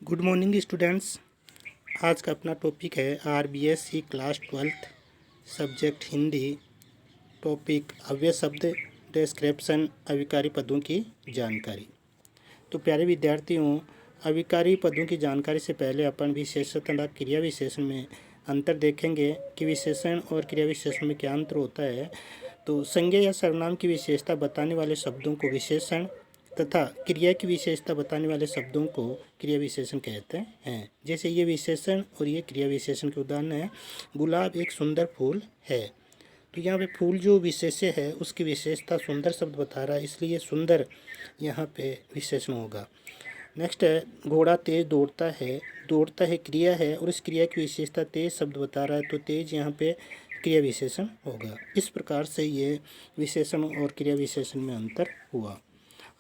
Good morning students. आज का अपना टॉपिक है RBSC class 12th subject Hindi. Topic अव्यय शब्द डिस्क्रिप्शन अविकारी पदों की जानकारी। तो प्यारे विद्यार्थियों, अविकारी पदों की जानकारी से पहले अपन विशेषण तथा क्रिया विशेषण में अंतर देखेंगे कि विशेषण और क्रिया विशेषण में क्या अंतर होता है। तो संज्ञा या सर्वनाम की विशेषता बताने वाले शब्दों को विशेषण तथा क्रिया की विशेषता बताने वाले शब्दों को क्रिया विशेषण कहते हैं। जैसे ये विशेषण और ये क्रिया विशेषण के उदाहरण है। गुलाब एक सुंदर फूल है, तो यहाँ पे फूल जो विशेष्य है उसकी विशेषता सुंदर शब्द बता रहा है, इसलिए सुंदर यहाँ पे विशेषण होगा। नेक्स्ट है घोड़ा तेज दौड़ता है। दौड़ता है क्रिया है और इस क्रिया की विशेषता तेज शब्द बता रहा है, तो तेज यहाँ पे क्रिया विशेषण होगा। इस प्रकार से ये विशेषण और क्रिया विशेषण में अंतर हुआ।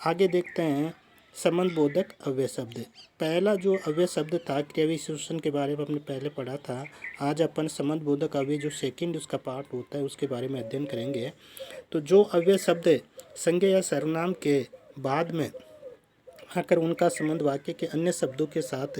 आगे देखते हैं संबंध बोधक अव्यय शब्द। पहला जो अव्यय शब्द था क्रिया विशेषण के बारे में हमने पहले पढ़ा था। आज अपन संबंध बोधक अव्यय जो सेकंड उसका पार्ट होता है उसके बारे में अध्ययन करेंगे। तो जो अव्यय शब्द संज्ञा या सर्वनाम के बाद में आकर उनका संबंध वाक्य के अन्य शब्दों के साथ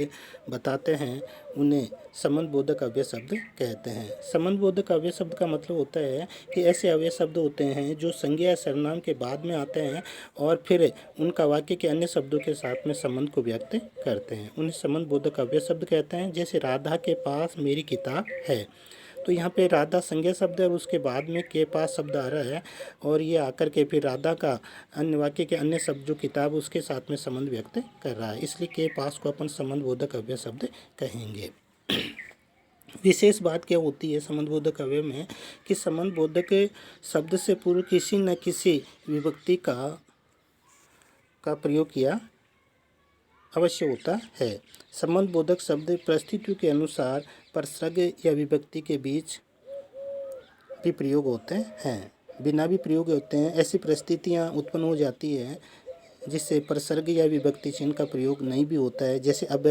बताते हैं उन्हें संबंध बोधक अव्यय शब्द कहते हैं। संबंध बोधक अव्यय शब्द का मतलब होता है कि ऐसे अव्यय शब्द होते हैं जो संज्ञा या सर्वनाम के बाद में आते हैं और फिर उनका वाक्य के अन्य शब्दों के साथ में संबंध को व्यक्त करते हैं, उन्हें संबंध बोधक अव्यय शब्द कहते हैं। जैसे राधा के पास मेरी किताब है, तो यहाँ पे राधा संज्ञा शब्द है और उसके बाद में के पास शब्द आ रहा है और ये आकर के फिर राधा का अन्य वाक्य के अन्य शब्द जो किताब उसके साथ में संबंध व्यक्त कर रहा है, इसलिए के पास को अपन संबंध बोधक अव्यय शब्द कहेंगे। विशेष बात क्या होती है संबंध बोधक अव्यय में कि संबंध बोधक शब्द से पूर्व किसी न किसी विभक्ति का प्रयोग किया अवश्य होता है। संबंध बोधक शब्द परिस्थितियों के अनुसार परसर्ग या विभक्ति के बीच भी प्रयोग होते हैं, बिना भी प्रयोग होते हैं। ऐसी परिस्थितियां उत्पन्न हो जाती है जिससे परसर्ग या विभक्ति चिन्ह का प्रयोग नहीं भी होता है। जैसे अब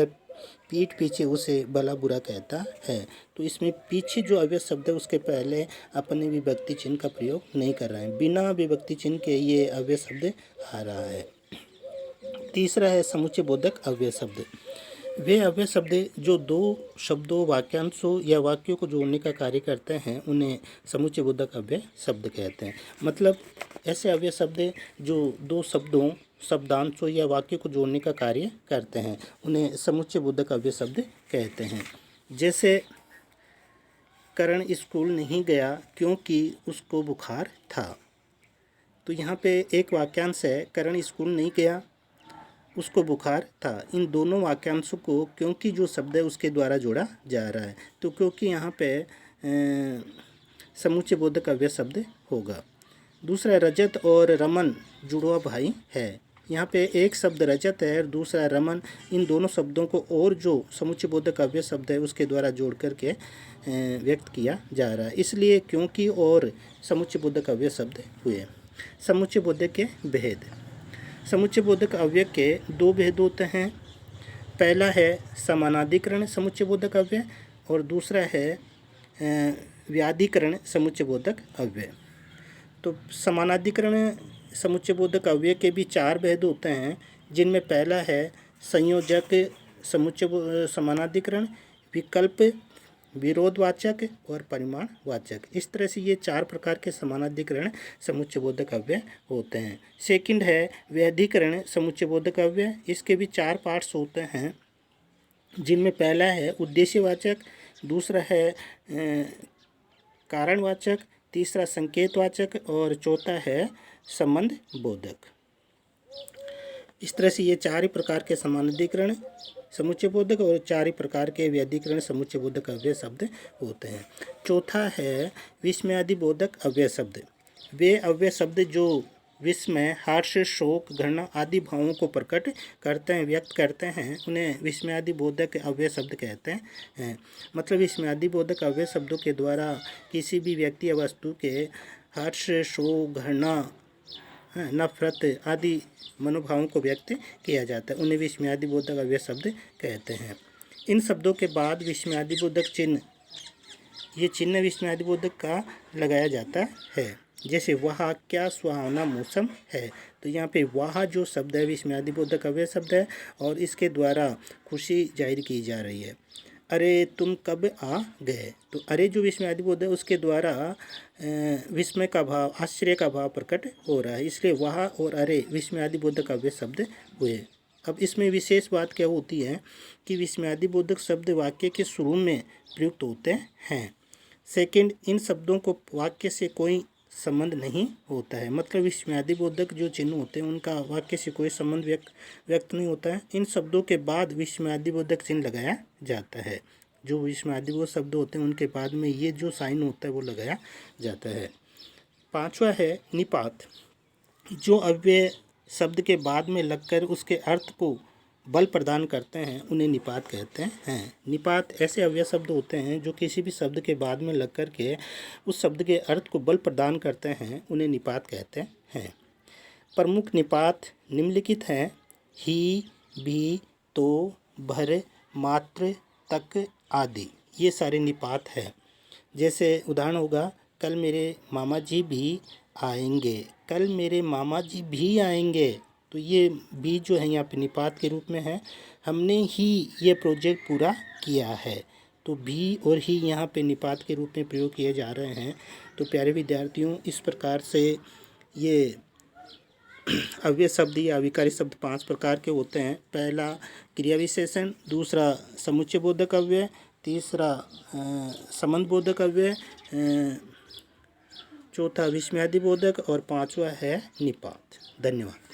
पीठ पीछे उसे भला बुरा कहता है, तो इसमें पीछे जो अव्यय शब्द है उसके पहले अपने विभक्ति चिन्ह का प्रयोग नहीं कर रहे हैं, बिना विभक्ति चिन्ह के ये अव्यय शब्द आ रहा है। तीसरा है समुच्चय बोधक अव्यय शब्द। वे अव्यय शब्द जो दो शब्दों वाक्यांशों या वाक्यों को जोड़ने का कार्य करते हैं उन्हें समुच्चय बोधक अव्यय शब्द कहते हैं। मतलब ऐसे अव्यय शब्द जो दो शब्दों शब्दांशों या वाक्यों को जोड़ने का कार्य करते हैं उन्हें समुच्चय बोधक अव्यय शब्द कहते हैं। जैसे करण स्कूल नहीं गया क्योंकि उसको बुखार था, तो यहाँ पे एक वाक्यांश है करण स्कूल नहीं गया उसको बुखार था। इन दोनों वाक्यांशों को क्योंकि जो शब्द है उसके द्वारा जोड़ा जा रहा है, तो क्योंकि यहाँ पे समुच्चय बोधक अव्यय शब्द होगा। दूसरा रजत और रमन जुड़वा भाई है। यहाँ पे एक शब्द रजत है और दूसरा रमन, इन दोनों शब्दों को और जो समुच्चय बोधक अव्यय शब्द है उसके द्वारा जोड़ करके व्यक्त किया जा रहा है, इसलिए क्योंकि और समुच्चय बोधक अव्यय शब्द हुए। समुच्चय बोधक के भेद। समुच्चय बोधक अव्यय के दो भेद होते हैं। पहला है समानाधिकरण समुच्चय बोधक अव्यय और दूसरा है व्याधिकरण समुच्चय बोधक अव्यय। तो समानाधिकरण समुच्चय बोधक अव्यय के भी चार भेद होते हैं, जिनमें पहला है संयोजक समुच्चय समानाधिकरण, विकल्प, विरोधवाचक और परिमाणवाचक। इस तरह से ये चार प्रकार के समानाधिकरण समुच्चय बोधक अव्यय होते हैं। सेकंड है व्याधिकरण समुच्चय बोधक अव्यय। इसके भी चार पार्ट्स होते हैं, जिनमें पहला है उद्देश्यवाचक, दूसरा है कारणवाचक, तीसरा संकेतवाचक और चौथा है संबंध बोधक। इस तरह से ये चार ही प्रकार के समानाधिकरण समुच्चय बोधक और चार ही प्रकार के व्याधिकरण समुच्चय बोधक अव्यय शब्द होते हैं। चौथा है विस्मयादि बोधक अव्यय शब्द। वे अव्यय शब्द जो विस्मय, हर्ष, शोक, घृणा आदि भावों को प्रकट करते हैं, व्यक्त करते हैं, उन्हें विस्मयादि बोधक अव्यय शब्द कहते हैं। मतलब विस्मयादि बोधक अव्यय शब्दों के द्वारा किसी भी व्यक्ति या वस्तु के हर्ष, शोक, घृणा, नफरत आदि मनोभावों को व्यक्त किया जाता है, उन्हें विस्मयादि बोधक अव्यय शब्द कहते हैं। इन शब्दों के बाद विस्मयादि बोधक चिन्ह, ये चिन्ह विस्मयादि बोधक का लगाया जाता है। जैसे वहाँ क्या सुहावना मौसम है। तो यहाँ पे वहाँ जो शब्द है विस्मयादि बोधक अव्यय शब्द है और इसके द्वारा खुशी जाहिर की जा रही है। अरे तुम कब आ गए, तो अरे जो विस्मयादि बोध है उसके द्वारा विस्मय का भाव, आश्चर्य का भाव प्रकट हो रहा है, इसलिए वहाँ और अरे विस्मयादि बोधक अव्यय शब्द हुए। अब इसमें विशेष बात क्या होती है कि विस्मयादि बोधक शब्द वाक्य के शुरू में प्रयुक्त होते हैं। सेकंड, इन शब्दों को वाक्य से कोई संबंध नहीं होता है, मतलब विस्मयादि बोधक जो चिन्ह होते हैं उनका वाक्य से कोई संबंध व्यक्त नहीं होता है। इन शब्दों के बाद विस्मयादि बोधक चिन्ह लगाया जाता है। जो विस्मयादि बोधक शब्द होते हैं उनके बाद में ये जो साइन होता है वो लगाया जाता है। पांचवा है निपात। जो अव्यय शब्द के बाद में लगकर उसके अर्थ को बल प्रदान करते हैं उन्हें निपात कहते हैं। निपात ऐसे अव्यय शब्द होते हैं जो किसी भी शब्द के बाद में लग कर के उस शब्द के अर्थ को बल प्रदान करते हैं, उन्हें निपात कहते हैं। प्रमुख निपात निम्नलिखित हैं: ही, भी, तो, भर, मात्र, तक आदि, ये सारे निपात हैं। जैसे उदाहरण होगा, कल मेरे मामा जी भी आएंगे, कल मेरे मामा जी भी आएंगे। तो ये भी जो है यहाँ पे निपात के रूप में है। हमने ही ये प्रोजेक्ट पूरा किया है, तो भी और ही यहाँ पे निपात के रूप में प्रयोग किए जा रहे हैं। तो प्यारे विद्यार्थियों, इस प्रकार से ये अव्यय शब्द या अविकारी शब्द 5 प्रकार के होते हैं। पहला क्रिया विशेषण, दूसरा समुच्चय बोधक अव्यय, तीसरा संबंध बोधक अव्यय, चौथा विस्मयादि बोधक और पांचवा है निपात। धन्यवाद।